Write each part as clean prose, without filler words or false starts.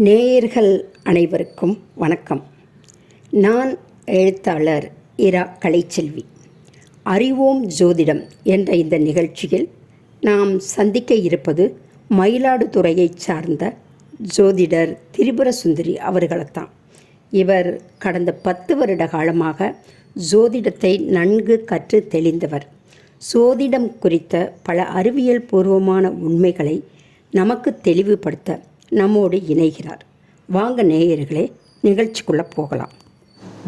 நேயர்கள் அனைவருக்கும் வணக்கம். நான் எழுத்தாளர் இரா கலைச்செல்வி. அறிவோம் ஜோதிடம் என்ற இந்த நிகழ்ச்சியில் நாம் சந்திக்க இருப்பது மயிலாடுதுறையைச் சார்ந்த ஜோதிடர் திரிபுர சுந்தரி அவர்களைத்தான். இவர் கடந்த 10 வருட காலமாக ஜோதிடத்தை நன்கு கற்று தெளிந்தவர். ஜோதிடம் குறித்த பல அறிவியல் பூர்வமான உண்மைகளை நமக்கு தெளிவுபடுத்த நம்மோடு இணைகிறார். வாங்க நேயர்களே, நிகழ்ச்சிக்குள்ளே போகலாம்.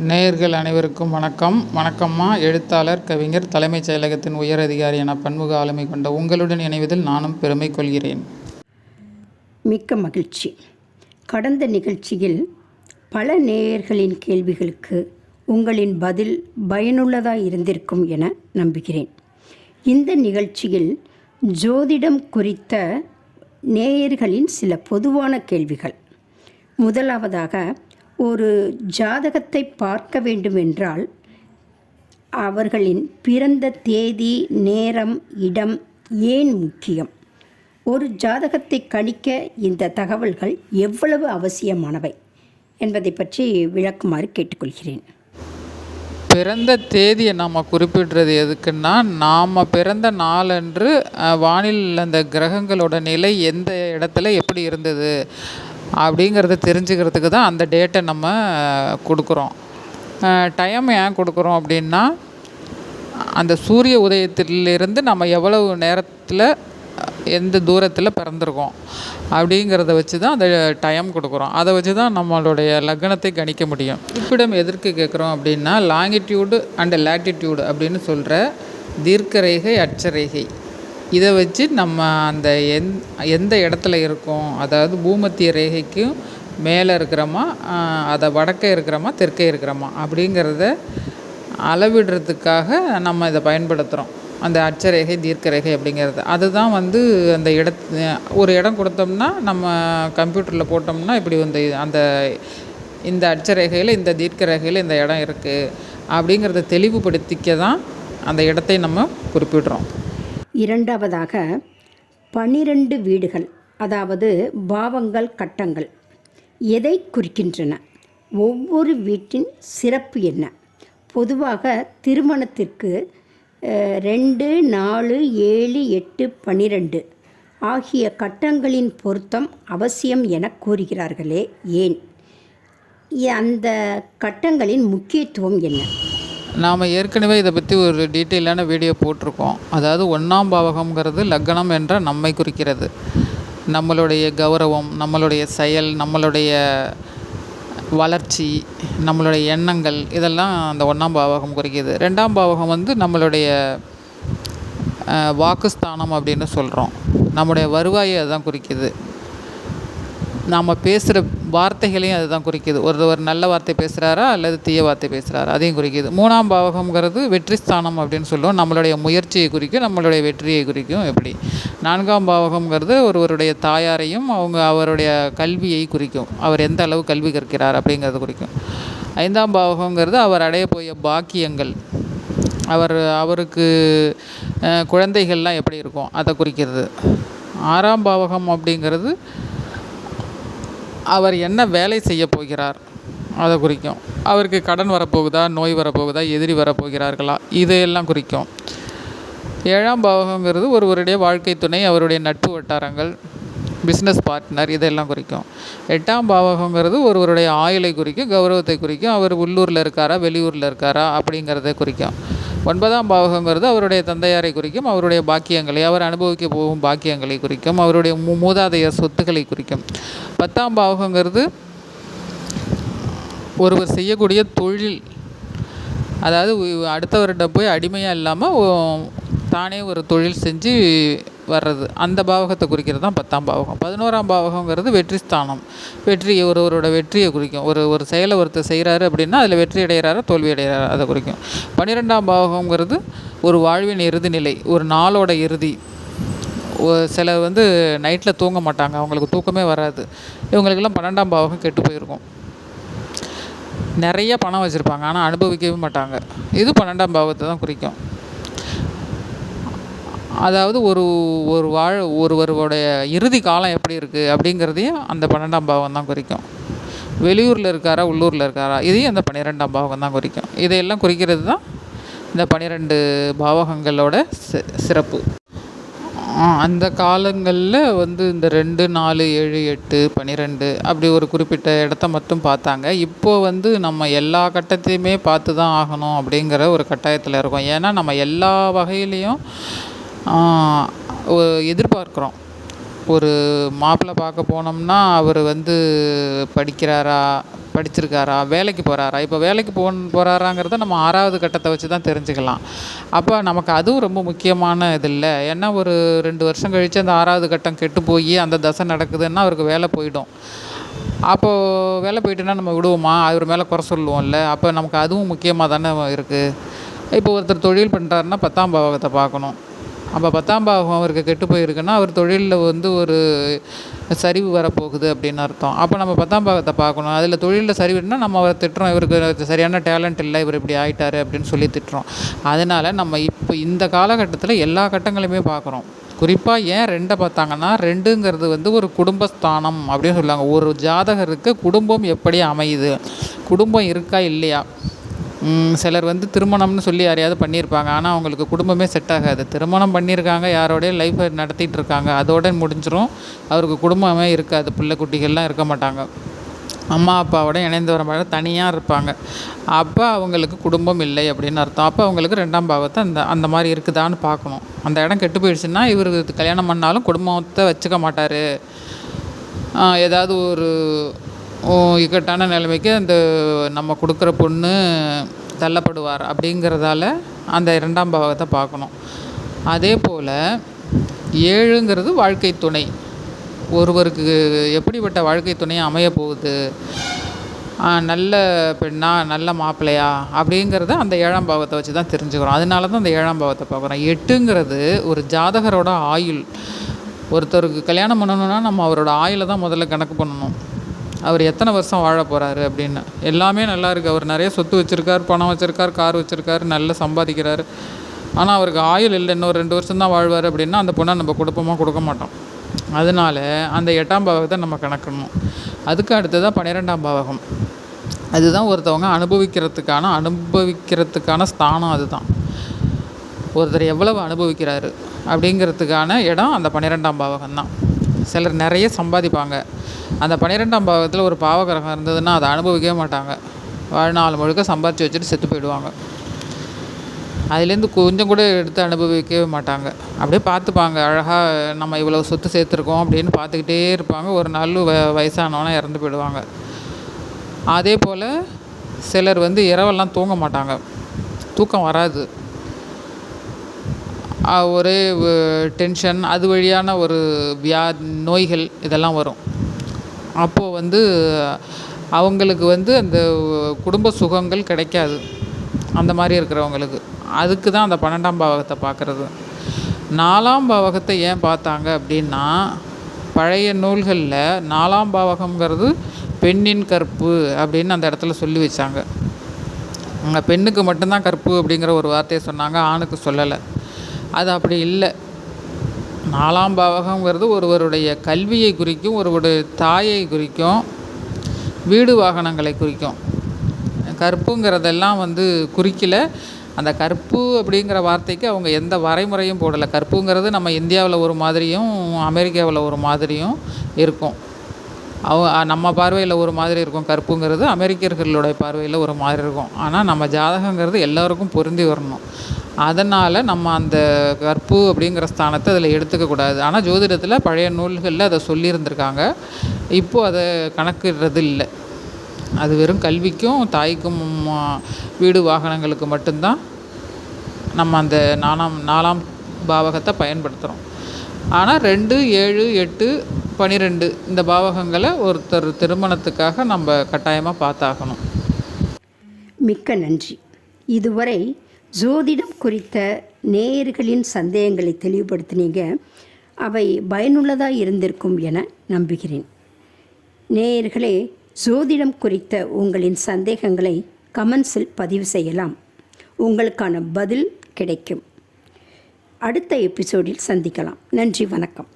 நேயர்கள் அனைவருக்கும் வணக்கம்மா. எழுத்தாளர், கவிஞர், தலைமைச் செயலகத்தின் உயர் அதிகாரி என பன்முக ஆளுமை கொண்ட உங்களுடன் இணைவதில் நானும் பெருமை கொள்கிறேன். மிக்க மகிழ்ச்சி. கடந்த நிகழ்ச்சியில் பல நேயர்களின் கேள்விகளுக்கு உங்களின் பதில் பயனுள்ளதாக இருந்திருக்கும் என நம்புகிறேன். இந்த நிகழ்ச்சியில் ஜோதிடம் குறித்த நேயர்களின் சில பொதுவான கேள்விகள். முதலாவதாக, ஒரு ஜாதகத்தை பார்க்க வேண்டுமென்றால் அவர்களின் பிறந்த தேதி, நேரம், இடம் ஏன் முக்கியம்? ஒரு ஜாதகத்தை கணிக்க இந்த தகவல்கள் எவ்வளவு அவசியமானவை என்பதை பற்றி விளக்குமாறு கேட்டுக்கொள்கிறேன். பிறந்த தேதியை நாம் குறிப்பிடுறது எதுக்குன்னா, நாம் பிறந்த நாளன்று வானில் அந்த கிரகங்களோட நிலை எந்த இடத்துல எப்படி இருந்தது அப்படிங்கிறத தெரிஞ்சுக்கிறதுக்கு தான் அந்த டேட்டை நம்ம கொடுக்குறோம். டைம் ஏன் கொடுக்குறோம் அப்படின்னா, அந்த சூரிய உதயத்திலிருந்து நம்ம எவ்வளவு நேரத்தில் எந்த தூரத்தில் பிறந்திருக்கோம் அப்படிங்கிறத வச்சு தான் அந்த டைம் கொடுக்குறோம். அதை வச்சு தான் நம்மளுடைய லக்னத்தை கணிக்க முடியும். இருப்பிடம் எதற்கு கேட்குறோம் அப்படின்னா, லாங்கிடியூடு அண்ட் லேட்டிடியூடு அப்படின்னு சொல்கிற தீர்க்கரேகை, அட்சரேகை, இதை வச்சு நம்ம அந்த எந்த இடத்துல இருக்கோம், அதாவது பூமத்திய ரேகைக்கும் மேலே இருக்கிறோமா, அதை வடக்கே இருக்கிறோமா, தெற்கே இருக்கிறோமா அப்படிங்கிறத அளவிடுறதுக்காக நம்ம இதை பயன்படுத்துகிறோம். அந்த அட்சரேகை, தீர்க்கரேகை அப்படிங்கிறது அதுதான் அந்த ஒரு இடம் கொடுத்தோம்னா, நம்ம கம்ப்யூட்டரில் போட்டோம்னா இப்படி இந்த அட்சரேகையில், இந்த தீர்க்கரேகையில் இந்த இடம் இருக்குது அப்படிங்கிறத தெளிவுபடுத்திக்க தான் அந்த இடத்தை நம்ம குறிப்பிடுறோம். இரண்டாவதாக, 12 வீடுகள், அதாவது பாவங்கள், கட்டங்கள் எதை குறிக்கின்றன? ஒவ்வொரு வீட்டின் சிறப்பு என்ன? பொதுவாக திருமணத்திற்கு 2, 4, 7, 8, 12 ஆகிய கட்டங்களின் பொருத்தம் அவசியம் என கூறுகிறார்களே, ஏன்? அந்த கட்டங்களின் முக்கியத்துவம் என்ன? நாம் ஏற்கனவே இதை பற்றி ஒரு டீட்டெயிலான வீடியோ போட்டிருக்கோம். அதாவது 1ஆம் பாவகம்ங்கிறது லக்னம் என்ற நம்மை குறிக்கிறது. நம்மளுடைய கௌரவம், நம்மளுடைய செயல், நம்மளுடைய வளர்ச்சி, நம்மளுடைய எண்ணங்கள், இதெல்லாம் அந்த 1ஆம் பாவகம் குறிக்கிது. 2ஆம் பாவகம் நம்மளுடைய வாக்குஸ்தானம் அப்படின்னு சொல்கிறோம். நம்முடைய வருவாயை அதுதான் குறிக்கிது. நாம் பேசுகிற வார்த்தைகளையும் அதுதான் குறிக்கிது. ஒருவர் நல்ல வார்த்தை பேசுகிறாரா அல்லது தீய வார்த்தை பேசுகிறாரா அதையும் குறிக்கிது. 3ஆம் பாவகம்ங்கிறது வெற்றி ஸ்தானம் அப்படின்னு சொல்லுவோம். நம்மளுடைய முயற்சியை குறிக்கும், நம்மளுடைய வெற்றியை குறிக்கும். எப்படி? 4ஆம் பாவகம்ங்கிறது ஒருவருடைய தாயாரையும் அவருடைய கல்வியை குறிக்கும். அவர் எந்த அளவு கல்வி கற்கிறார் அப்படிங்கிறது குறிக்கும். 5ஆம் பாவகம்ங்கிறது அவர் அடைய போய பாக்கியங்கள், அவருக்கு குழந்தைகள்லாம் எப்படி இருக்கும் அதை குறிக்கிறது. 6ஆம் பாவகம் அப்படிங்கிறது அவர் என்ன வேலை செய்ய போகிறார் அதை குறிக்கும். அவருக்கு கடன் வரப்போகுதா, நோய் வரப்போகுதா, எதிரி வரப்போகிறார்களா, இதையெல்லாம் குறிக்கும். 7ஆம் பாவகங்கிறது ஒருவருடைய வாழ்க்கை துணை, அவருடைய நட்பு வட்டாரங்கள், பிஸ்னஸ் பார்ட்னர், இதெல்லாம் குறிக்கும். 8ஆம் பாவகங்கிறது ஒருவருடைய ஆயுளை குறிக்கும், கௌரவத்தை குறிக்கும், அவர் உள்ளூரில் இருக்காரா, வெளியூரில் இருக்காரா அப்படிங்கிறத குறிக்கும். 9ஆம் பாவகங்கிறது அவருடைய தந்தையாரை குறிக்கும், அவருடைய பாக்கியங்களை, அவர் அனுபவிக்க போகும் பாக்கியங்களை குறிக்கும், அவருடைய மூதாதைய சொத்துக்களை குறிக்கும். 10ஆம் பாவகங்கிறது ஒருவர் செய்யக்கூடிய தொழில், அதாவது அடுத்தவர்கிட்ட போய் அடிமையாக இல்லாமல் தானே ஒரு தொழில் செஞ்சு வர்றது, அந்த பாவகத்தை குறிக்கிறது தான் 10ஆம் பாவகம். 11ஆம் பாவகங்கிறது வெற்றி ஸ்தானம், ஒருவரோட வெற்றியை குறிக்கும். ஒரு செயலை ஒருத்தர் செய்கிறாரு அப்படின்னா அதில் வெற்றி அடைகிறாரா, தோல்வி அடைகிறாரா அதை குறிக்கும். 12ஆம் பாவகங்கிறது ஒரு வாழ்வின் இறுதி நிலை, ஒரு நாளோட இறுதி. சில நைட்டில் தூங்க மாட்டாங்க, அவங்களுக்கு தூக்கமே வராது. இவங்களுக்கெல்லாம் 12ஆம் பாவகம் கெட்டு போயிருக்கும். நிறைய பணம் வச்சுருப்பாங்க, ஆனால் அனுபவிக்கவே மாட்டாங்க. இது 12ஆம் பாவத்தை தான் குறிக்கும். அதாவது ஒரு ஒரு ஒருவருடைய இறுதி காலம் எப்படி இருக்குது அப்படிங்கிறதையும் அந்த 12ஆம் பாவம் தான் குறிக்கும். வெளியூரில் இருக்காரா உள்ளூரில் இருக்காரா இதையும் அந்த 12ஆம் பாவம் தான் குறிக்கும். இதையெல்லாம் குறிக்கிறது தான் இந்த 12 பாவகங்களோட சிறப்பு. அந்த காலங்களில் வந்து இந்த 2, 4, 7, 8, 12 அப்படி ஒரு குறிப்பிட்ட இடத்த மட்டும் பார்த்தாங்க. இப்போது வந்து நம்ம எல்லா கட்டத்தையுமே பார்த்து தான் ஆகணும் அப்படிங்கிற ஒரு கட்டாயத்தில் இருக்கோம். ஏன்னா நம்ம எல்லா வகையிலையும் எதிர்பார்க்குறோம். ஒரு மாப்பிள்ளை பார்க்க போனோம்னா அவர் வந்து படிச்சிருக்காரா, வேலைக்கு போகிறாரா. இப்போ வேலைக்கு போகிறாராங்கிறத நம்ம 6வது கட்டத்தை வச்சு தான் தெரிஞ்சுக்கலாம். அப்போ நமக்கு அதுவும் ரொம்ப முக்கியமான இது இல்லை. ஏன்னா ஒரு 2 வருஷம் கழித்து அந்த 6வது கட்டம் கெட்டு போய் அந்த தசை நடக்குதுன்னா அவருக்கு வேலை போயிடும். அப்போது வேலை போயிட்டுன்னா நம்ம விடுவோமா? அவர் மேலே குறை சொல்லுவோம்ல. அப்போ நமக்கு அதுவும் முக்கியமாக தானே இருக்குது. இப்போ ஒருத்தர் தொழில் பண்ணுறாருன்னா 10ஆம் பாவகத்தை பார்க்கணும். அப்போ 10ஆம் பாவகம் அவருக்கு கெட்டு போயிருக்குன்னா அவர் தொழிலில் வந்து ஒரு சரிவு வரப்போகுது அப்படின்னு அர்த்தம். அப்போ நம்ம 10ஆம் பாவத்தை பார்க்கணும். அதில் தொழிலில் சரிவுன்னா நம்ம அவரை திட்டுறோம், இவருக்கு சரியான டேலண்ட் இல்லை, இவர் இப்படி ஆகிட்டாரு அப்படின்னு சொல்லி திட்டுறோம். அதனால் நம்ம இப்போ இந்த காலகட்டத்தில் எல்லா கட்டங்களையுமே பார்க்குறோம். குறிப்பாக ஏன் 2 பார்த்தாங்கன்னா 2ங்கிறது வந்து ஒரு குடும்பஸ்தானம் அப்படின்னு சொல்லுவாங்க. ஒரு ஜாதகருக்கு குடும்பம் எப்படி அமையுது, குடும்பம் இருக்கா இல்லையா. சிலர் வந்து திருமணம்னு சொல்லி யாரையாவது பண்ணியிருப்பாங்க, ஆனால் அவங்களுக்கு குடும்பமே செட் ஆகாது. திருமணம் பண்ணியிருக்காங்க, யாரோடைய லைஃப்பை நடத்திட்டு இருக்காங்க, அதோட முடிஞ்சிடும். அவருக்கு குடும்பமே இருக்காது, பிள்ளை குட்டிகள்லாம் இருக்க மாட்டாங்க, அம்மா அப்பாவோட இணைந்து வர மாதிரி தனியாக இருப்பாங்க. அப்போ அவங்களுக்கு குடும்பம் இல்லை அப்படின்னு அர்த்தம். அப்போ அவங்களுக்கு 2ஆம் பாவத்தை அந்த மாதிரி இருக்குதான்னு பார்க்கணும். அந்த இடம் கெட்டு போயிடுச்சுன்னா இவருக்கு கல்யாணம் பண்ணாலும் குடும்பத்தை வச்சுக்க மாட்டார். ஏதாவது ஒரு இக்கட்டான நிலைமைக்கு அந்த நம்ம கொடுக்குற பொண்ணு தள்ளப்படுவார். அப்படிங்கிறதால அந்த 2ஆம் பாவத்தை பார்க்கணும். அதே போல் 7ங்கிறது வாழ்க்கை துணை. ஒருவருக்கு எப்படிப்பட்ட வாழ்க்கை துணையை அமைய போகுது, நல்ல பெண்ணா நல்ல மாப்பிள்ளையா அப்படிங்கிறத அந்த 7ஆம் பாவத்தை வச்சு தான் தெரிஞ்சுக்கிறோம். அதனால தான் அந்த 7ஆம் பாவத்தை பார்க்குறோம். 8ங்கிறது ஒரு ஜாதகரோட ஆயுள். ஒருத்தருக்கு கல்யாணம் பண்ணணுன்னா நம்ம அவரோட ஆயுளை தான் முதல்ல கணக்கு பண்ணணும். அவர் எத்தனை வருஷம் வாழ போகிறாரு அப்படின்னு. எல்லாமே நல்லா இருக்குது, அவர் நிறைய சொத்து வச்சுருக்கார், பணம் வச்சுருக்கார், கார் வச்சுருக்காரு, நல்லா சம்பாதிக்கிறாரு. ஆனால் அவருக்கு ஆயுள் இல்லை, இன்னொரு 2 வருஷம் தான் வாழ்வார் அப்படின்னா அந்த பொண்ணை நம்ம கொடுக்க மாட்டோம். அதனால் அந்த 8ஆம் பாவகத்தை நம்ம கணக்கணும். அதுக்கு அடுத்ததாக 12ஆம் பாவகம். அதுதான் ஒருத்தவங்க அனுபவிக்கிறதுக்கான ஸ்தானம். அதுதான் ஒருத்தர் எவ்வளவு அனுபவிக்கிறாரு அப்படிங்கிறதுக்கான இடம் அந்த 12ஆம் பாவகம் தான். சிலர் நிறைய சம்பாதிப்பாங்க, அந்த 12ஆம் பாவகத்தில் ஒரு பாவகிரகம் இருந்ததுன்னா அதை அனுபவிக்கவே மாட்டாங்க. வாழ்நாள் முழுக்க சம்பாதிச்சு வச்சுட்டு செத்து போயிடுவாங்க. அதுலேருந்து கொஞ்சம் கூட எடுத்து அனுபவிக்கவே மாட்டாங்க. அப்படியே பார்த்துப்பாங்க, அழகாக நம்ம இவ்வளோ சொத்து சேர்த்துருக்கோம் அப்படின்னு பார்த்துக்கிட்டே இருப்பாங்க. ஒரு நாள் வயசானவனா இறந்து போயிடுவாங்க. அதே போல் சிலர் வந்து இரவெல்லாம் தூங்க மாட்டாங்க, தூக்கம் வராது, ஒரே டென்ஷன், அது வழியான ஒரு நோய்கள் இதெல்லாம் வரும். அப்போது வந்து அவங்களுக்கு வந்து அந்த குடும்ப சுகங்கள் கிடைக்காது, அந்த மாதிரி இருக்கிறவங்களுக்கு. அதுக்கு தான் அந்த 12ஆம் பாவகத்தை பார்க்குறது. 4ஆம் பாவகத்தை ஏன் பார்த்தாங்க அப்படின்னா, பழைய நூல்களில் 4ஆம் பாவகம்ங்கிறது பெண்ணின் கற்பு அப்படின்னு அந்த இடத்துல சொல்லி வச்சாங்க. அங்கே பெண்ணுக்கு மட்டும்தான் கற்பு அப்படிங்கிற ஒரு வார்த்தையை சொன்னாங்க, ஆணுக்கு சொல்லலை. அது அப்படி இல்லை. 4ஆம் பாவகங்கிறது ஒருவருடைய கல்வியை குறிக்கும், ஒருவருடைய தாயை குறிக்கும், வீடு வாகனங்களை குறிக்கும். கற்புங்கிறதெல்லாம் வந்து குறிக்கலை. அந்த கற்பு அப்படிங்கிற வார்த்தைக்கு அவங்க எந்த வரைமுறையும் போடலை. கற்புங்கிறது நம்ம இந்தியாவில் ஒரு மாதிரியும் அமெரிக்காவில் ஒரு மாதிரியும் இருக்கும். நம்ம பார்வையில் ஒரு மாதிரி இருக்கும் கற்புங்கிறது, அமெரிக்கர்களுடைய பார்வையில் ஒரு மாதிரி இருக்கும். ஆனால் நம்ம ஜாதகங்கிறது எல்லாருக்கும் பொருந்தி வரணும். அதனால் நம்ம அந்த கற்பு அப்படிங்கிற ஸ்தானத்தை அதில் எடுத்துக்கக்கூடாது. ஆனால் ஜோதிடத்தில் பழைய நூல்களில் அதை சொல்லியிருந்திருக்காங்க. இப்போது அதை கணக்கிடுறது இல்லை. அது வெறும் கல்விக்கும் தாய்க்கும் வீடு வாகனங்களுக்கு மட்டும்தான் நம்ம அந்த 4ஆம் பாவகத்தை பயன்படுத்துகிறோம். ஆனால் 2, 7, 8, 12 இந்த பாவகங்களை ஒருத்தர் திருமணத்துக்காக நம்ம கட்டாயமாக பார்த்தாகணும். மிக்க நன்றி. இதுவரை ஜோதிடம் குறித்த நேயர்களின் சந்தேகங்களை தெளிவுபடுத்தினீங்க. அவை பயனுள்ளதாக இருந்திருக்கும் என நம்புகிறேன். நேயர்களே, ஜோதிடம் குறித்த உங்களின் சந்தேகங்களை கமெண்ட்ஸில் பதிவு செய்யலாம், உங்களுக்கான பதில் கிடைக்கும். அடுத்த எபிசோடில் சந்திக்கலாம். நன்றி, வணக்கம்.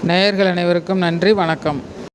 நேயர்கள் அனைவருக்கும் நன்றி, வணக்கம்.